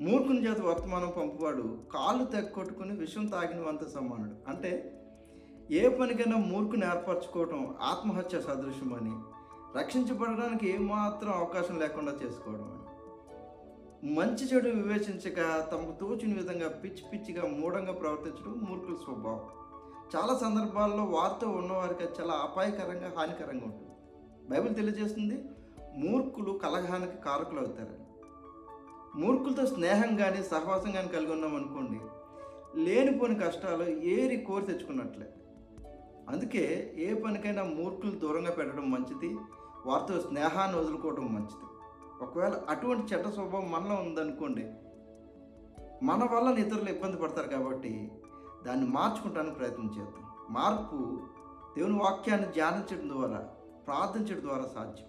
మూర్ఖుని చేత వర్తమానం పంపువాడు కాళ్ళు తెగొట్టుకుని విషం తాగిన వంత సమానుడు. అంటే ఏ పనికైనా మూర్ఖుని ఏర్పరచుకోవటం ఆత్మహత్య సదృశ్యం అని, రక్షించబడడానికి ఏమాత్రం అవకాశం లేకుండా చేసుకోవడం అని, మంచి చెడు వివేచించక తమకు తోచిన విధంగా పిచ్చి పిచ్చిగా మూఢంగా ప్రవర్తించడం మూర్ఖుల స్వభావం. చాలా సందర్భాల్లో వారితో ఉన్నవారికి అది చాలా అపాయకరంగా హానికరంగా ఉంటుంది. బైబిల్ తెలియజేస్తుంది మూర్ఖులు కలహానికి కారకులు అవుతారని. మూర్ఖులతో స్నేహం కానీ సహవాసం కానీ కలిగి ఉన్నాం అనుకోండి, లేనిపోని కష్టాలు ఏరి కోరి తెచ్చుకున్నట్లే. అందుకే ఏ పనికైనా మూర్ఖులు దూరంగా పెట్టడం మంచిది, వారితో స్నేహాన్ని వదులుకోవడం మంచిది. ఒకవేళ అటువంటి చెడ్డ స్వభావం మనలో ఉందనుకోండి, మన వల్ల ఇతరులు ఇబ్బంది పడతారు కాబట్టి దాన్ని మార్చుకుంటానికి ప్రయత్నం చేద్దాం. మార్పు దేవుని వాక్యాన్ని ధ్యానించడం ద్వారా, ప్రార్థించడం ద్వారా సాధ్యం.